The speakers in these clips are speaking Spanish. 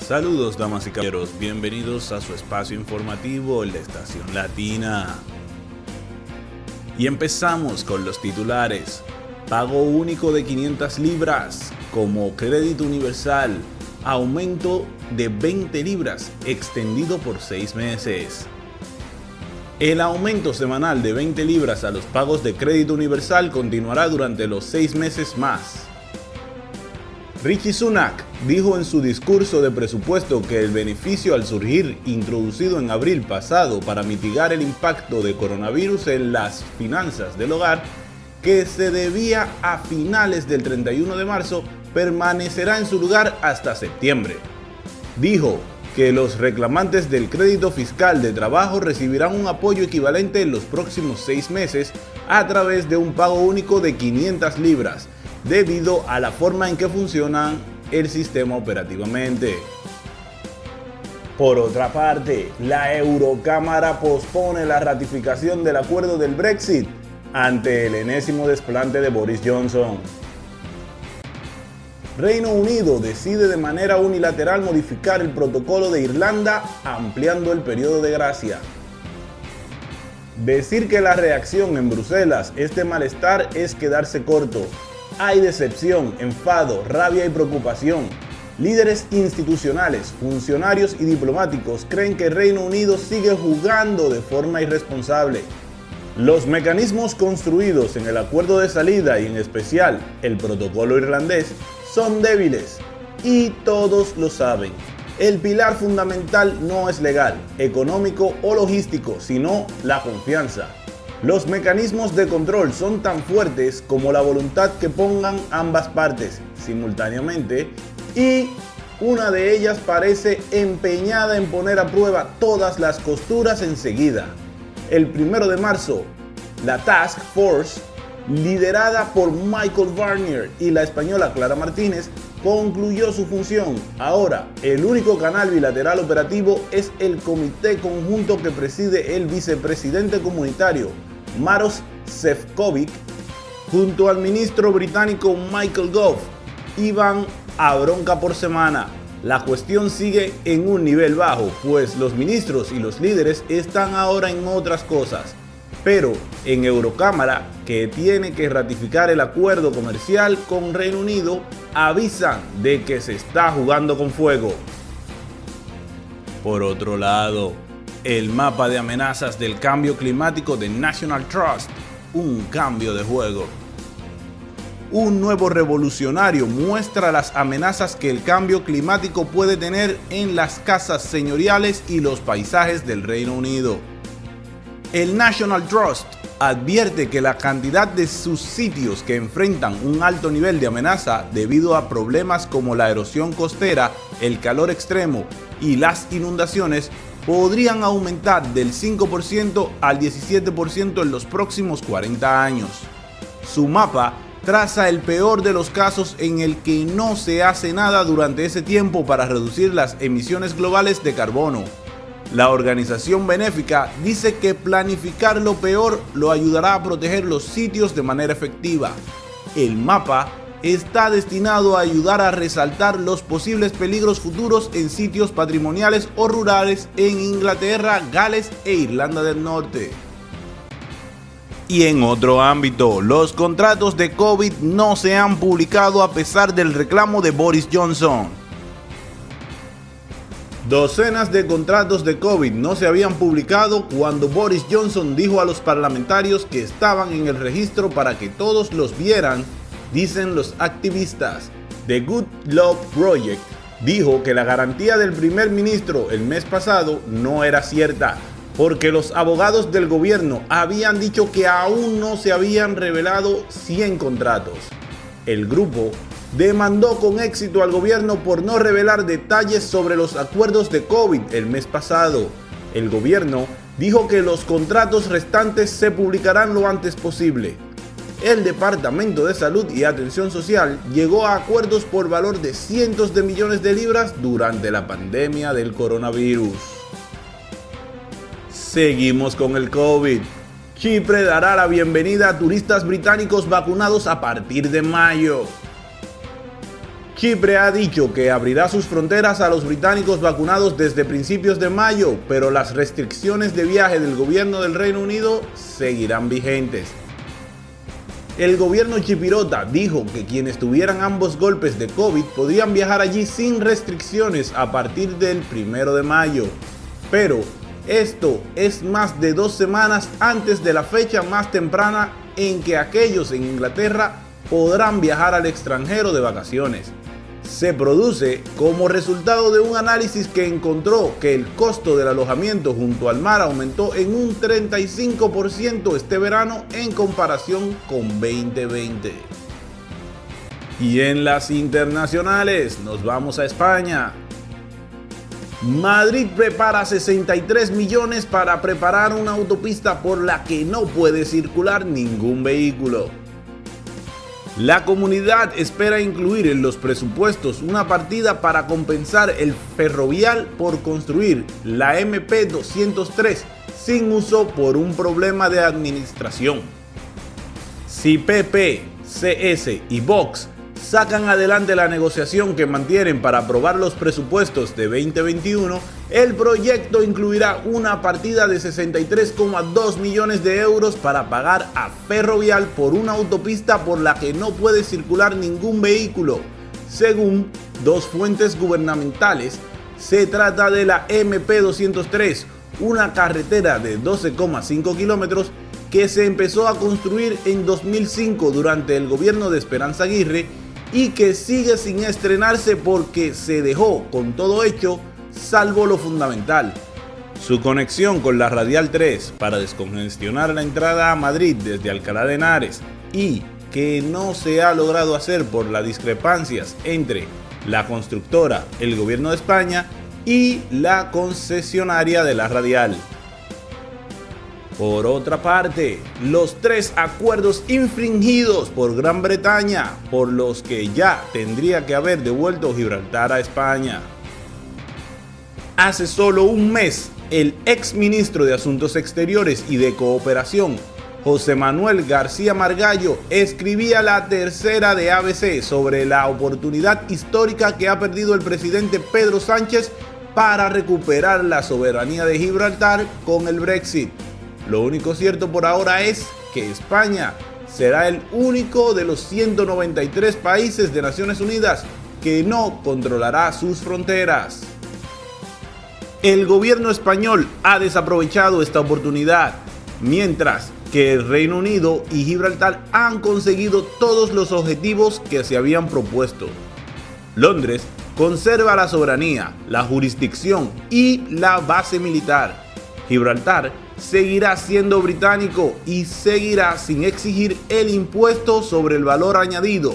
Saludos damas y caballeros, bienvenidos a su espacio informativo, la Estación Latina. Y empezamos con los titulares. Pago único de 500 libras como crédito universal, aumento de 20 libras extendido por 6 meses. El aumento semanal de 20 libras a los pagos de crédito universal continuará durante los 6 meses más. Rishi Sunak dijo en su discurso de presupuesto que el beneficio al surgir introducido en abril pasado para mitigar el impacto de coronavirus en las finanzas del hogar, que se debía a finales del 31 de marzo, permanecerá en su lugar hasta septiembre. Dijo que los reclamantes del crédito fiscal de trabajo recibirán un apoyo equivalente en los próximos 6 meses a través de un pago único de 500 libras, debido a la forma en que funciona el sistema operativamente. Por otra parte, la Eurocámara pospone la ratificación del acuerdo del Brexit ante el enésimo desplante de Boris Johnson. Reino Unido decide de manera unilateral modificar el protocolo de Irlanda, ampliando el periodo de gracia. Decir que la reacción en Bruselas es de malestar es quedarse corto. Hay decepción, enfado, rabia y preocupación. Líderes institucionales, funcionarios y diplomáticos creen que Reino Unido sigue jugando de forma irresponsable. Los mecanismos construidos en el acuerdo de salida y en especial el protocolo irlandés son débiles y todos lo saben. El pilar fundamental no es legal, económico o logístico, sino la confianza. Los mecanismos de control son tan fuertes como la voluntad que pongan ambas partes simultáneamente, y una de ellas parece empeñada en poner a prueba todas las costuras enseguida. El 1 de marzo, la Task Force, liderada por Michael Barnier y la española Clara Martínez, concluyó su función. Ahora, el único canal bilateral operativo es el comité conjunto que preside el vicepresidente comunitario, Maroš Šefčovič, junto al ministro británico Michael Gove, y van a bronca por semana. La cuestión sigue en un nivel bajo, pues los ministros y los líderes están ahora en otras cosas. Pero en Eurocámara, que tiene que ratificar el acuerdo comercial con Reino Unido, avisan de que se está jugando con fuego. Por otro lado, el mapa de amenazas del cambio climático de National Trust, un cambio de juego. Un nuevo revolucionario muestra las amenazas que el cambio climático puede tener en las casas señoriales y los paisajes del Reino Unido. El National Trust advierte que la cantidad de sus sitios que enfrentan un alto nivel de amenaza debido a problemas como la erosión costera, el calor extremo y las inundaciones podrían aumentar del 5% al 17% en los próximos 40 años. Su mapa traza el peor de los casos en el que no se hace nada durante ese tiempo para reducir las emisiones globales de carbono. La organización benéfica dice que planificar lo peor lo ayudará a proteger los sitios de manera efectiva. El mapa está destinado a ayudar a resaltar los posibles peligros futuros en sitios patrimoniales o rurales en Inglaterra, Gales e Irlanda del Norte. Y en otro ámbito, los contratos de COVID no se han publicado a pesar del reclamo de Boris Johnson. Docenas de contratos de COVID no se habían publicado cuando Boris Johnson dijo a los parlamentarios que estaban en el registro para que todos los vieran, dicen los activistas. The Good Law Project dijo que la garantía del primer ministro el mes pasado no era cierta, porque los abogados del gobierno habían dicho que aún no se habían revelado 100 contratos. El grupo demandó con éxito al gobierno por no revelar detalles sobre los acuerdos de COVID el mes pasado. El gobierno dijo que los contratos restantes se publicarán lo antes posible. El Departamento de Salud y Atención Social llegó a acuerdos por valor de cientos de millones de libras durante la pandemia del coronavirus. Seguimos con el COVID. Chipre dará la bienvenida a turistas británicos vacunados a partir de mayo. Chipre ha dicho que abrirá sus fronteras a los británicos vacunados desde principios de mayo, pero las restricciones de viaje del gobierno del Reino Unido seguirán vigentes. El gobierno chipirota dijo que quienes tuvieran ambos golpes de COVID podían viajar allí sin restricciones a partir del 1 de mayo. Pero esto es más de 2 semanas antes de la fecha más temprana en que aquellos en Inglaterra podrán viajar al extranjero de vacaciones. Se produce como resultado de un análisis que encontró que el costo del alojamiento junto al mar aumentó en un 35% este verano en comparación con 2020. Y en las internacionales nos vamos a España. Madrid prepara 63 millones para preparar una autopista por la que no puede circular ningún vehículo. La comunidad espera incluir en los presupuestos una partida para compensar el ferrovial por construir la MP203 sin uso por un problema de administración. Si PP, CS y Vox sacan adelante la negociación que mantienen para aprobar los presupuestos de 2021, el proyecto incluirá una partida de 63,2 millones de euros para pagar a Ferrovial por una autopista por la que no puede circular ningún vehículo. Según dos fuentes gubernamentales, se trata de la MP203, una carretera de 12,5 kilómetros que se empezó a construir en 2005 durante el gobierno de Esperanza Aguirre y que sigue sin estrenarse porque se dejó con todo hecho, salvo lo fundamental: su conexión con la Radial 3 para descongestionar la entrada a Madrid desde Alcalá de Henares, y que no se ha logrado hacer por las discrepancias entre la constructora, el gobierno de España y la concesionaria de la Radial. Por otra parte, los 3 acuerdos infringidos por Gran Bretaña, por los que ya tendría que haber devuelto Gibraltar a España. Hace solo un mes, el exministro de Asuntos Exteriores y de Cooperación, José Manuel García Margallo, escribía la tercera de ABC sobre la oportunidad histórica que ha perdido el presidente Pedro Sánchez para recuperar la soberanía de Gibraltar con el Brexit. Lo único cierto por ahora es que España será el único de los 193 países de Naciones Unidas que no controlará sus fronteras. El gobierno español ha desaprovechado esta oportunidad, mientras que el Reino Unido y Gibraltar han conseguido todos los objetivos que se habían propuesto. Londres conserva la soberanía, la jurisdicción y la base militar. Gibraltar seguirá siendo británico y seguirá sin exigir el impuesto sobre el valor añadido,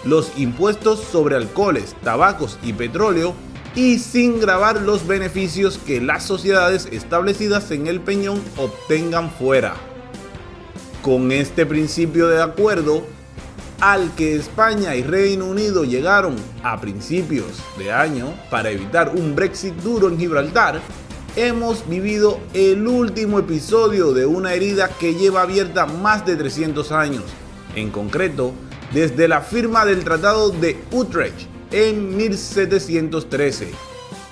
los impuestos sobre alcoholes, tabacos y petróleo, y sin gravar los beneficios que las sociedades establecidas en el Peñón obtengan fuera. Con este principio de acuerdo, al que España y Reino Unido llegaron a principios de año para evitar un Brexit duro en Gibraltar, hemos vivido el último episodio de una herida que lleva abierta más de 300 años, en concreto desde la firma del Tratado de Utrecht en 1713.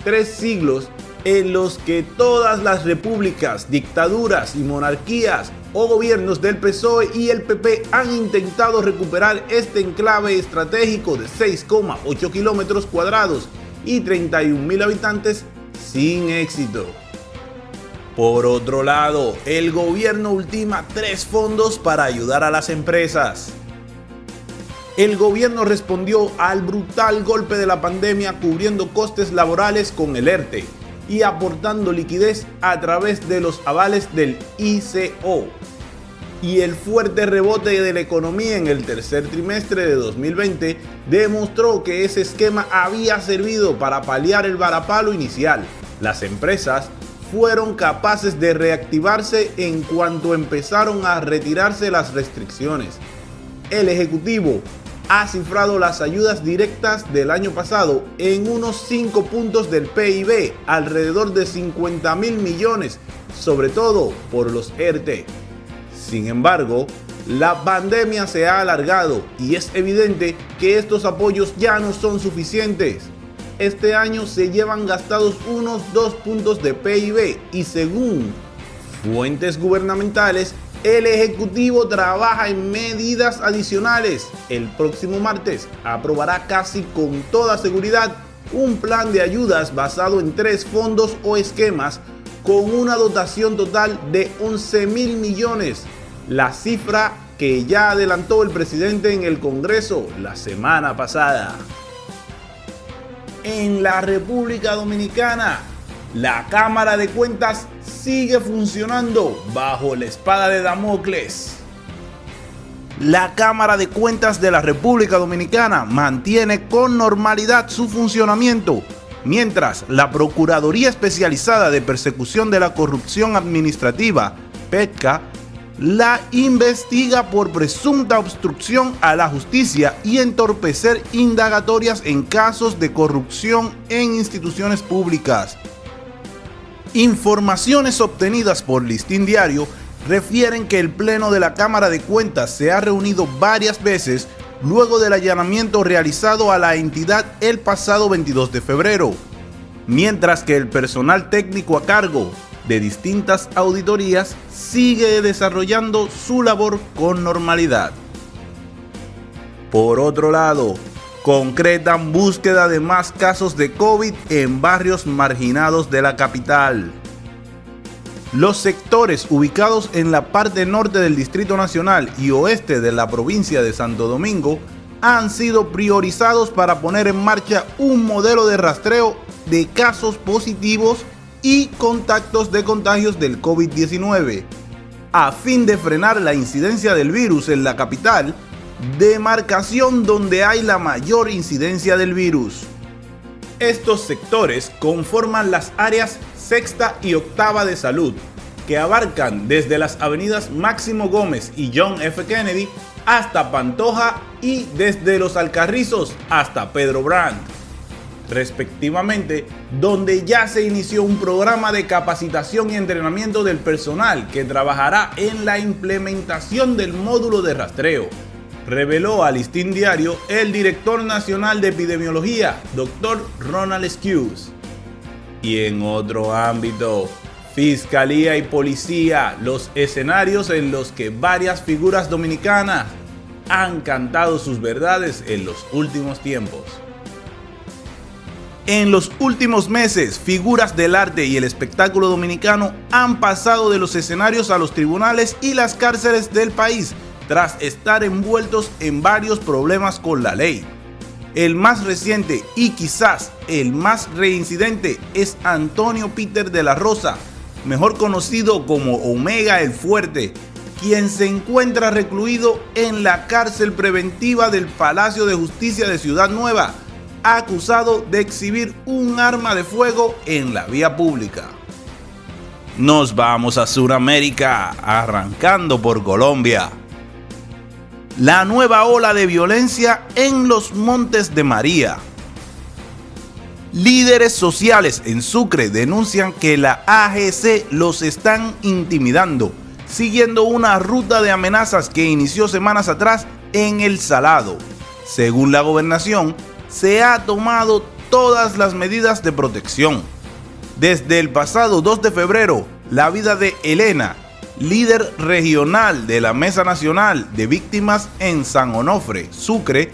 3 siglos en los que todas las repúblicas, dictaduras y monarquías o gobiernos del PSOE y el PP han intentado recuperar este enclave estratégico de 6,8 kilómetros cuadrados y 31.000 habitantes sin éxito. Por otro lado, el gobierno ultima 3 fondos para ayudar a las empresas. El gobierno respondió al brutal golpe de la pandemia cubriendo costes laborales con el ERTE y aportando liquidez a través de los avales del ICO. Y el fuerte rebote de la economía en el tercer trimestre de 2020 demostró que ese esquema había servido para paliar el varapalo inicial. Las empresas fueron capaces de reactivarse en cuanto empezaron a retirarse las restricciones. El Ejecutivo ha cifrado las ayudas directas del año pasado en unos 5 puntos del PIB, alrededor de 50.000 millones, sobre todo por los ERTE. Sin embargo, La pandemia se ha alargado y es evidente que estos apoyos ya no son suficientes. Este año se llevan gastados unos 2 puntos de PIB y según fuentes gubernamentales, el Ejecutivo trabaja en medidas adicionales. El próximo martes aprobará casi con toda seguridad un plan de ayudas basado en 3 fondos o esquemas con una dotación total de 11.000 millones, la cifra que ya adelantó el presidente en el Congreso la semana pasada. En la República Dominicana, la Cámara de Cuentas sigue funcionando bajo la espada de Damocles. La Cámara de Cuentas de la República Dominicana mantiene con normalidad su funcionamiento, mientras la Procuraduría Especializada de Persecución de la Corrupción Administrativa, PETCA, la investiga por presunta obstrucción a la justicia y entorpecer indagatorias en casos de corrupción en instituciones públicas. Informaciones obtenidas por Listín Diario refieren que el Pleno de la Cámara de Cuentas se ha reunido varias veces luego del allanamiento realizado a la entidad el pasado 22 de febrero, mientras que el personal técnico a cargo de distintas auditorías sigue desarrollando su labor con normalidad. Por otro lado, concretan búsqueda de más casos de COVID en barrios marginados de la capital. Los sectores ubicados en la parte norte del Distrito Nacional y oeste de la provincia de Santo Domingo han sido priorizados para poner en marcha un modelo de rastreo de casos positivos y contactos de contagios del COVID-19, a fin de frenar la incidencia del virus en la capital, demarcación donde hay la mayor incidencia del virus. Estos sectores conforman las áreas sexta y octava de salud, que abarcan desde las avenidas Máximo Gómez y John F. Kennedy hasta Pantoja y desde Los Alcarrizos hasta Pedro Brandt, respectivamente, donde ya se inició un programa de capacitación y entrenamiento del personal que trabajará en la implementación del módulo de rastreo, reveló a Listín Diario el director nacional de epidemiología, Dr. Ronald Skews. Y en otro ámbito, Fiscalía y Policía, los escenarios en los que varias figuras dominicanas han cantado sus verdades en los últimos tiempos. En los últimos meses, figuras del arte y el espectáculo dominicano han pasado de los escenarios a los tribunales y las cárceles del país tras estar envueltos en varios problemas con la ley. El más reciente y quizás el más reincidente es Antonio Peter de la Rosa, mejor conocido como Omega el Fuerte, quien se encuentra recluido en la cárcel preventiva del Palacio de Justicia de Ciudad Nueva, acusado de exhibir un arma de fuego en la vía pública. Nos vamos a Sudamérica, arrancando por Colombia. La nueva ola de violencia en los Montes de María. Líderes sociales en Sucre denuncian que la AGC los están intimidando, siguiendo una ruta de amenazas que inició semanas atrás en El Salado. Según la gobernación, se ha tomado todas las medidas de protección. Desde el pasado 2 de febrero, la vida de Elena, líder regional de la Mesa Nacional de Víctimas en San Onofre, Sucre.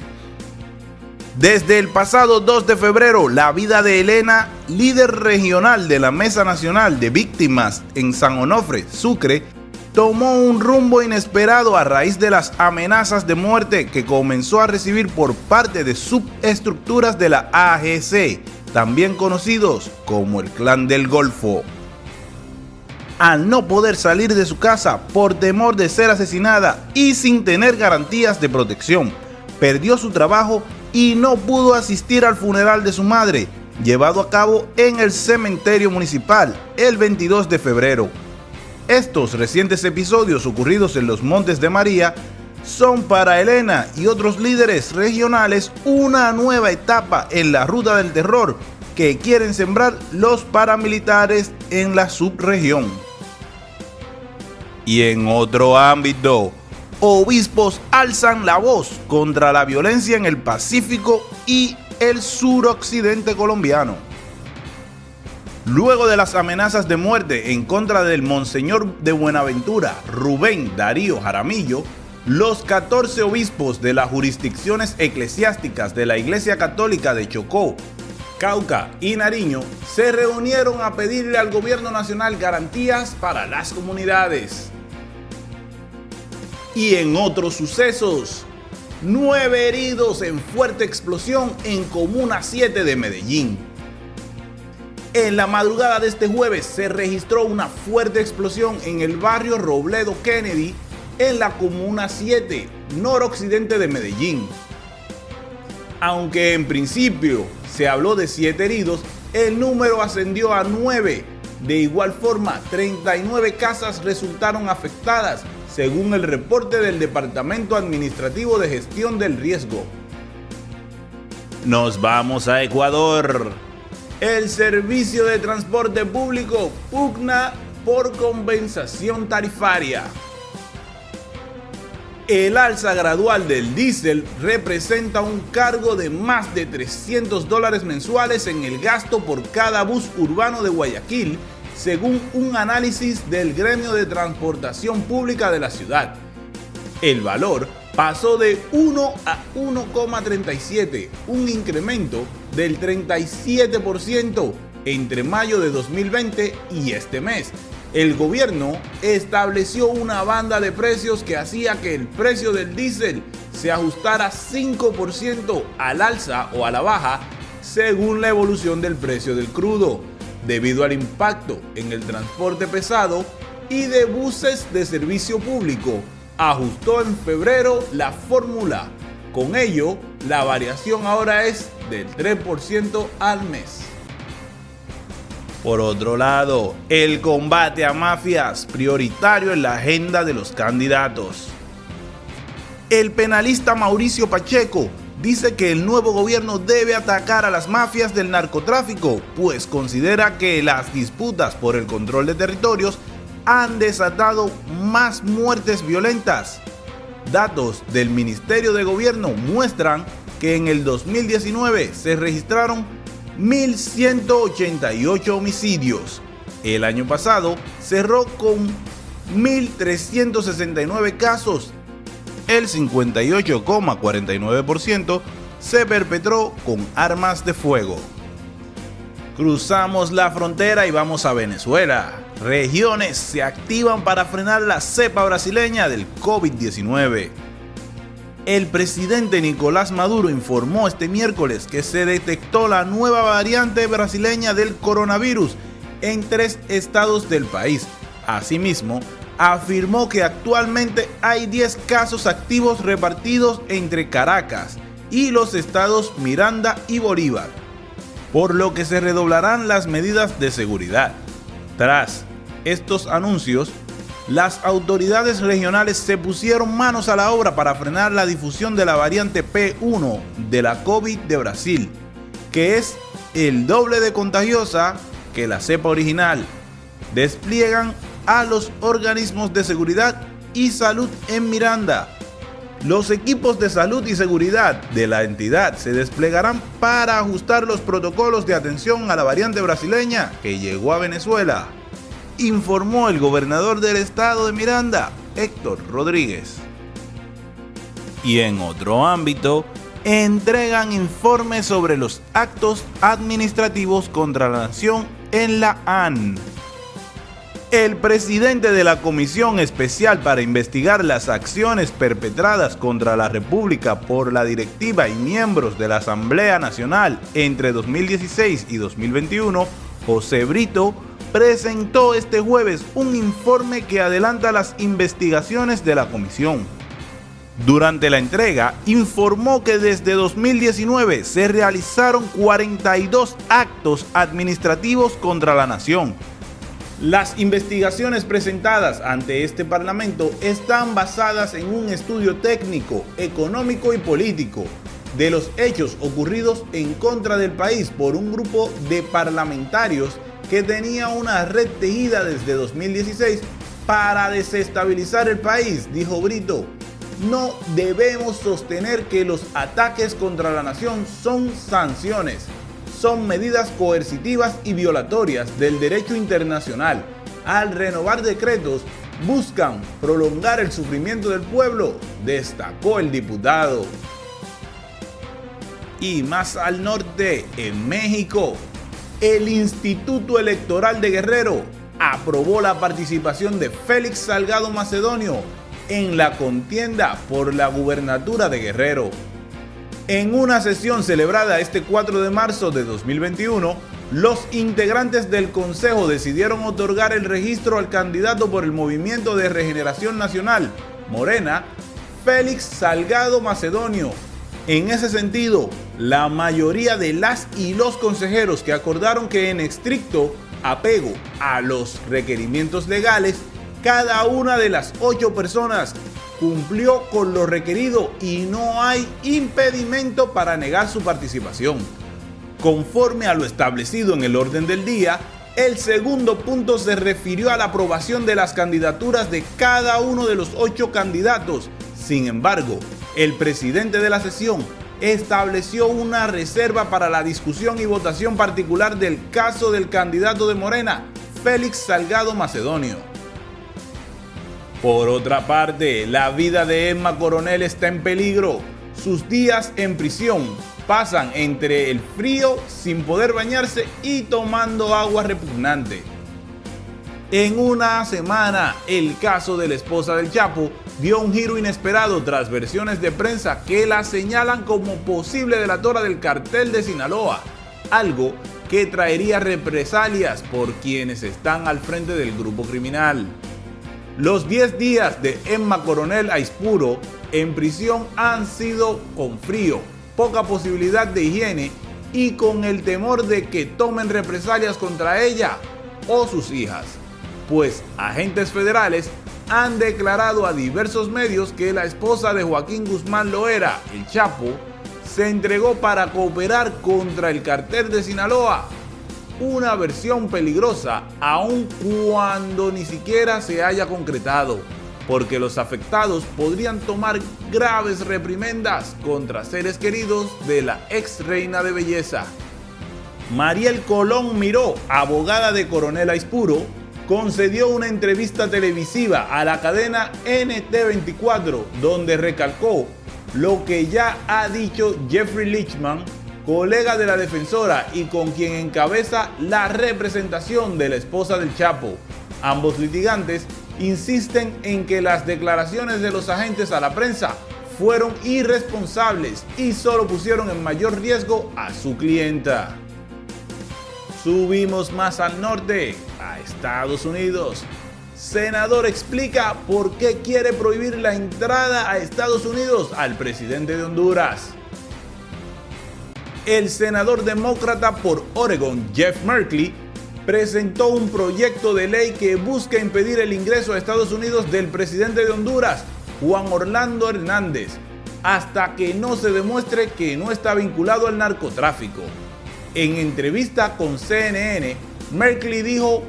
Desde el pasado 2 de febrero, la vida de Elena, líder regional de la Mesa Nacional de Víctimas en San Onofre, Sucre, tomó un rumbo inesperado a raíz de las amenazas de muerte que comenzó a recibir por parte de subestructuras de la AGC, también conocidos como el Clan del Golfo. Al no poder salir de su casa por temor de ser asesinada y sin tener garantías de protección, perdió su trabajo y no pudo asistir al funeral de su madre, llevado a cabo en el cementerio municipal el 22 de febrero. Estos recientes episodios ocurridos en los Montes de María son para Elena y otros líderes regionales una nueva etapa en la ruta del terror que quieren sembrar los paramilitares en la subregión. Y en otro ámbito, Obispos alzan la voz contra la violencia en el Pacífico y el suroccidente colombiano. Luego de las amenazas de muerte en contra del Monseñor de Buenaventura, Rubén Darío Jaramillo, los 14 obispos de las jurisdicciones eclesiásticas de la Iglesia Católica de Chocó, Cauca y Nariño se reunieron a pedirle al gobierno nacional garantías para las comunidades. Y en otros sucesos, 9 heridos en fuerte explosión en Comuna 7 de Medellín. En la madrugada de este jueves se registró una fuerte explosión en el barrio Robledo Kennedy, en la Comuna 7, noroccidente de Medellín. Aunque en principio se habló de 7 heridos, el número ascendió a 9. De igual forma, 39 casas resultaron afectadas, según el reporte del Departamento Administrativo de Gestión del Riesgo. Nos vamos a Ecuador. El Servicio de Transporte Público pugna por compensación tarifaria. El alza gradual del diésel representa un cargo de más de $300 mensuales en el gasto por cada bus urbano de Guayaquil, según un análisis del Gremio de Transportación Pública de la ciudad. El valor pasó de 1 a 1,37, un incremento del 37% entre mayo de 2020 y este mes. El gobierno estableció una banda de precios que hacía que el precio del diésel se ajustara 5% al alza o a la baja según la evolución del precio del crudo, debido al impacto en el transporte pesado y de buses de servicio público. Ajustó en febrero la fórmula. Con ello, la variación ahora es del 3% al mes. Por otro lado, el combate a mafias prioritario en la agenda de los candidatos. El penalista Mauricio Pacheco dice que el nuevo gobierno debe atacar a las mafias del narcotráfico, pues considera que las disputas por el control de territorios han desatado más muertes violentas. Datos del Ministerio de Gobierno muestran que en el 2019 se registraron 1.188 homicidios. El año pasado cerró con 1.369 casos. El 58,49% se perpetró con armas de fuego. Cruzamos la frontera y vamos a Venezuela. Regiones se activan para frenar la cepa brasileña del COVID-19. El presidente Nicolás Maduro informó este miércoles que se detectó la nueva variante brasileña del coronavirus en 3 estados del país. Asimismo, afirmó que actualmente hay 10 casos activos repartidos entre Caracas y los estados Miranda y Bolívar, por lo que se redoblarán las medidas de seguridad. Tras estos anuncios, las autoridades regionales se pusieron manos a la obra para frenar la difusión de la variante P1 de la COVID de Brasil, que es el doble de contagiosa que la cepa original. Despliegan a los organismos de seguridad y salud en Miranda. Los equipos de salud y seguridad de la entidad se desplegarán para ajustar los protocolos de atención a la variante brasileña que llegó a Venezuela, informó el gobernador del estado de Miranda, Héctor Rodríguez. Y en otro ámbito, entregan informes sobre los actos administrativos contra la nación en la ANN. El presidente de la Comisión Especial para investigar las acciones perpetradas contra la República por la directiva y miembros de la Asamblea Nacional entre 2016 y 2021, José Brito, presentó este jueves un informe que adelanta las investigaciones de la comisión. Durante la entrega, informó que desde 2019 se realizaron 42 actos administrativos contra la nación. Las investigaciones presentadas ante este Parlamento están basadas en un estudio técnico, económico y político de los hechos ocurridos en contra del país por un grupo de parlamentarios que tenía una red tejida desde 2016 para desestabilizar el país, dijo Brito. no debemos sostener que los ataques contra la nación son sanciones, son medidas coercitivas y violatorias del derecho internacional. Al renovar decretos, buscan prolongar el sufrimiento del pueblo, destacó el diputado. Y más al norte, en México, el Instituto Electoral de Guerrero aprobó la participación de Félix Salgado Macedonio en la contienda por la gubernatura de Guerrero. En una sesión celebrada este 4 de marzo de 2021, los integrantes del Consejo decidieron otorgar el registro al candidato por el Movimiento de Regeneración Nacional, Morena, Félix Salgado Macedonio. En ese sentido, la mayoría de las y los consejeros que acordaron que en estricto apego a los requerimientos legales, cada una de las 8 personas cumplió con lo requerido y no hay impedimento para negar su participación. Conforme a lo establecido en el orden del día, el segundo punto se refirió a la aprobación de las candidaturas de cada uno de los 8 candidatos. Sin embargo, el presidente de la sesión estableció una reserva para la discusión y votación particular del caso del candidato de Morena, Félix Salgado Macedonio. Por otra parte, la vida de Emma Coronel está en peligro. Sus días en prisión pasan entre el frío, sin poder bañarse y tomando agua repugnante. En una semana, el caso de la esposa del Chapo dio un giro inesperado tras versiones de prensa que la señalan como posible delatora del cartel de Sinaloa, algo que traería represalias por quienes están al frente del grupo criminal. Los 10 días de Emma Coronel Aispuro en prisión han sido con frío, poca posibilidad de higiene y con el temor de que tomen represalias contra ella o sus hijas, pues agentes federales han declarado a diversos medios que la esposa de Joaquín Guzmán Loera, el Chapo, se entregó para cooperar contra el cartel de Sinaloa, una versión peligrosa aun cuando ni siquiera se haya concretado, porque los afectados podrían tomar graves reprimendas contra seres queridos de la ex reina de belleza. Mariel Colón Miró, abogada de Coronel Aispuro, concedió una entrevista televisiva a la cadena NT24, donde recalcó lo que ya ha dicho Jeffrey Lichman, colega de la defensora y con quien encabeza la representación de la esposa del Chapo. Ambos litigantes insisten en que las declaraciones de los agentes a la prensa fueron irresponsables y solo pusieron en mayor riesgo a su clienta. Subimos más al norte, a Estados Unidos. Senador explica por qué quiere prohibir la entrada a Estados Unidos al presidente de Honduras. El senador demócrata por Oregon, Jeff Merkley, presentó un proyecto de ley que busca impedir el ingreso a Estados Unidos del presidente de Honduras, Juan Orlando Hernández, hasta que no se demuestre que no está vinculado al narcotráfico. En entrevista con CNN, Merkley dijo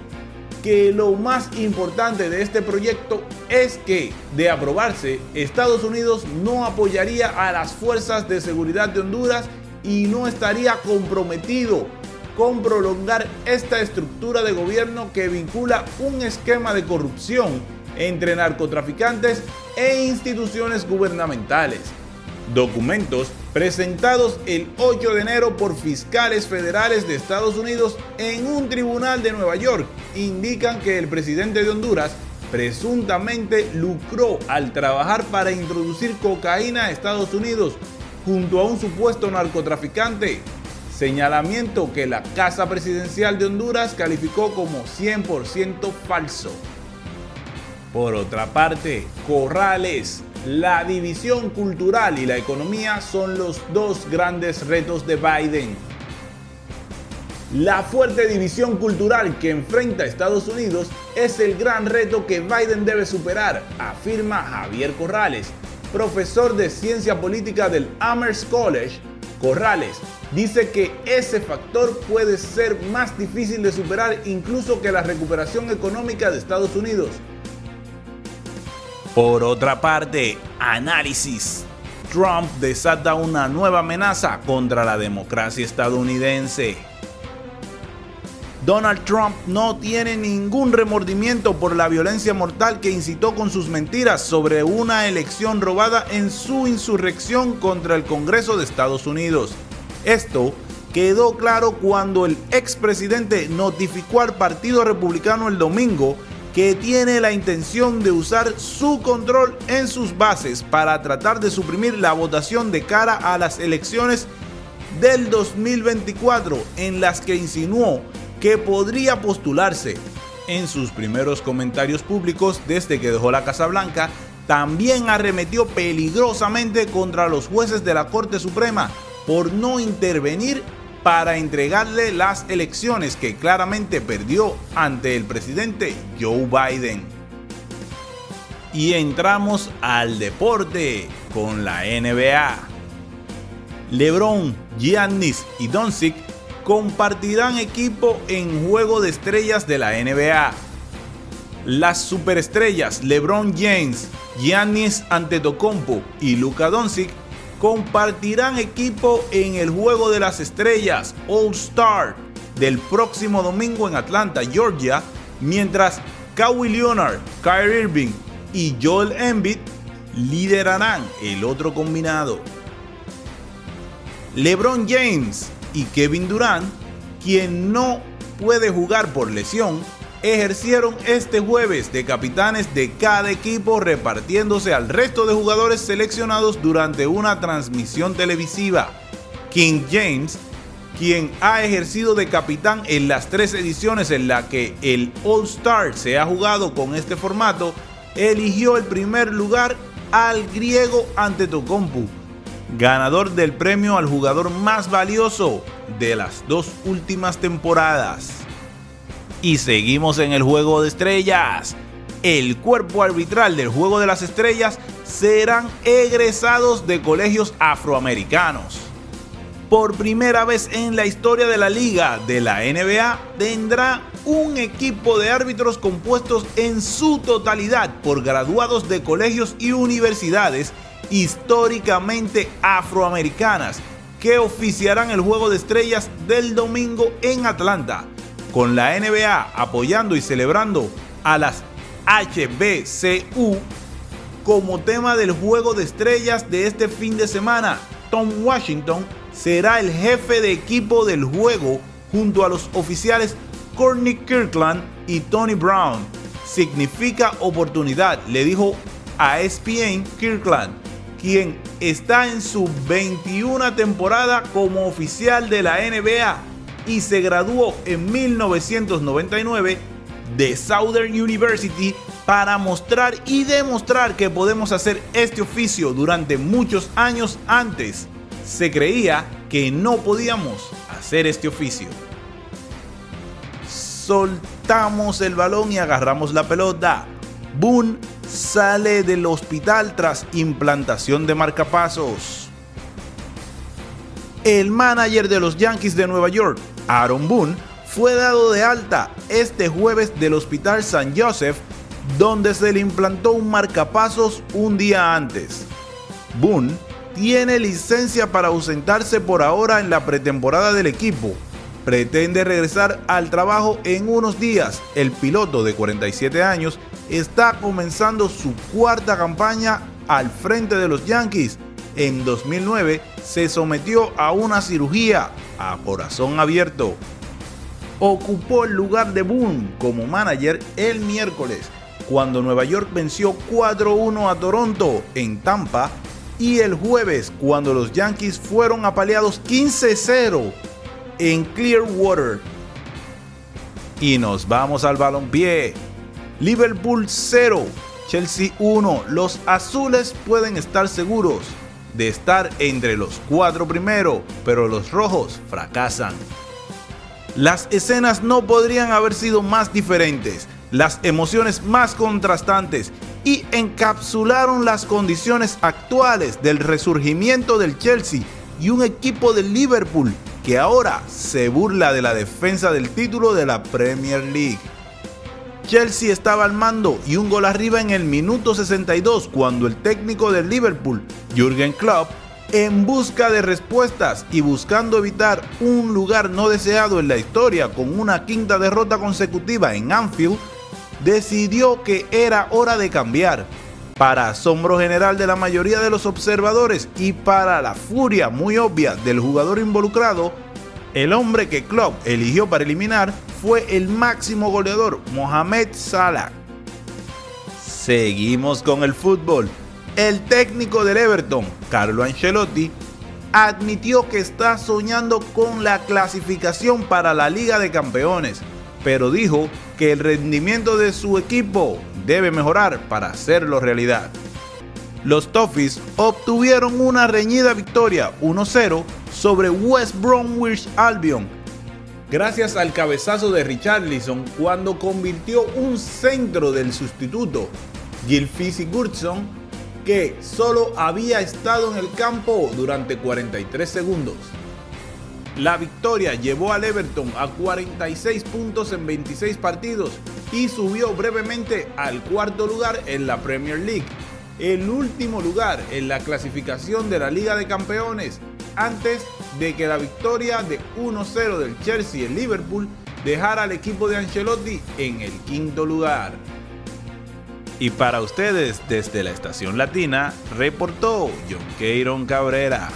que lo más importante de este proyecto es que, de aprobarse, Estados Unidos no apoyaría a las fuerzas de seguridad de Honduras y no estaría comprometido con prolongar esta estructura de gobierno que vincula un esquema de corrupción entre narcotraficantes e instituciones gubernamentales. Documentos presentados el 8 de enero por fiscales federales de Estados Unidos en un tribunal de Nueva York indican que el presidente de Honduras presuntamente lucró al trabajar para introducir cocaína a Estados Unidos junto a un supuesto narcotraficante, señalamiento que la Casa Presidencial de Honduras calificó como 100% falso. Por otra parte, Corrales, la división cultural y la economía son los dos grandes retos de Biden. La fuerte división cultural que enfrenta Estados Unidos es el gran reto que Biden debe superar, afirma Javier Corrales, profesor de ciencia política del Amherst College. Corrales dice que ese factor puede ser más difícil de superar incluso que la recuperación económica de Estados Unidos. Por otra parte, análisis. Trump desata una nueva amenaza contra la democracia estadounidense. Donald Trump no tiene ningún remordimiento por la violencia mortal que incitó con sus mentiras sobre una elección robada en su insurrección contra el Congreso de Estados Unidos. Esto quedó claro cuando el expresidente notificó al Partido Republicano el domingo que tiene la intención de usar su control en sus bases para tratar de suprimir la votación de cara a las elecciones del 2024, en las que insinuó que podría postularse. En sus primeros comentarios públicos desde que dejó la Casa Blanca, también arremetió peligrosamente contra los jueces de la Corte Suprema por no intervenir para entregarle las elecciones que claramente perdió ante el presidente Joe Biden. Y entramos al deporte con la NBA. LeBron, Giannis y Doncic compartirán equipo en Juego de Estrellas de la NBA. Las superestrellas LeBron James, Giannis Antetokounmpo y Luka Doncic compartirán equipo en el Juego de las Estrellas All-Star del próximo domingo en Atlanta, Georgia, mientras Kawhi Leonard, Kyrie Irving y Joel Embiid liderarán el otro combinado. LeBron James y Kevin Durant, quien no puede jugar por lesión, ejercieron este jueves de capitanes de cada equipo, repartiéndose al resto de jugadores seleccionados durante una transmisión televisiva. King James, quien ha ejercido de capitán en las 3 ediciones en las que el All-Star se ha jugado con este formato, eligió el primer lugar al griego Antetokounmpo, ganador del premio al jugador más valioso de las 2 últimas temporadas. Y seguimos en el Juego de Estrellas. El cuerpo arbitral del Juego de las Estrellas serán egresados de colegios afroamericanos. Por primera vez en la historia de la liga de la NBA, tendrá un equipo de árbitros compuestos en su totalidad por graduados de colegios y universidades históricamente afroamericanas, que oficiarán el Juego de Estrellas del domingo en Atlanta, con la NBA apoyando y celebrando a las HBCU como tema del Juego de Estrellas de este fin de semana. Tom Washington será el jefe de equipo del juego junto a los oficiales Courtney Kirkland y Tony Brown. Significa oportunidad, le dijo a ESPN Kirkland, quien está en su 21ª temporada como oficial de la NBA y se graduó en 1999 de Southern University para mostrar y demostrar que podemos hacer este oficio. Durante muchos años antes se creía que no podíamos hacer este oficio. Soltamos el balón y agarramos la pelota. Boone sale del hospital tras implantación de marcapasos. El manager de los Yankees de Nueva York, Aaron Boone, fue dado de alta este jueves del Hospital St. Joseph, donde se le implantó un marcapasos un día antes. Boone tiene licencia para ausentarse por ahora en la pretemporada del equipo. Pretende regresar al trabajo en unos días. El piloto de 47 años está comenzando su 4ª campaña al frente de los Yankees. En 2009 se sometió a una cirugía a corazón abierto. Ocupó el lugar de Boone como manager el miércoles, cuando Nueva York venció 4-1 a Toronto en Tampa, y el jueves cuando los Yankees fueron apaleados 15-0 en Clearwater. Y nos vamos al balompié. Liverpool 0, Chelsea 1. Los azules pueden estar seguros de estar entre los 4 primeros, pero los rojos fracasan. Las escenas no podrían haber sido más diferentes, las emociones más contrastantes, y encapsularon las condiciones actuales del resurgimiento del Chelsea y un equipo del Liverpool que ahora se burla de la defensa del título de la Premier League. Chelsea estaba al mando y un gol arriba en el minuto 62 cuando el técnico del Liverpool, Jürgen Klopp, en busca de respuestas y buscando evitar un lugar no deseado en la historia con una quinta derrota consecutiva en Anfield, decidió que era hora de cambiar. Para asombro general de la mayoría de los observadores y para la furia muy obvia del jugador involucrado, el hombre que Klopp eligió para eliminar fue el máximo goleador, Mohamed Salah. Seguimos con el fútbol. El técnico del Everton, Carlo Ancelotti, admitió que está soñando con la clasificación para la Liga de Campeones, pero dijo que el rendimiento de su equipo debe mejorar para hacerlo realidad. Los Toffees obtuvieron una reñida victoria 1-0 sobre West Bromwich Albion, gracias al cabezazo de Richarlison cuando convirtió un centro del sustituto, Gylfi Sigurdsson, que solo había estado en el campo durante 43 segundos. La victoria llevó al Everton a 46 puntos en 26 partidos y subió brevemente al cuarto lugar en la Premier League, el último lugar en la clasificación de la Liga de Campeones, antes de que la victoria de 1-0 del Chelsea en Liverpool dejara al equipo de Ancelotti en el quinto lugar. Y para ustedes desde la Estación Latina, reportó John Keiron Cabrera.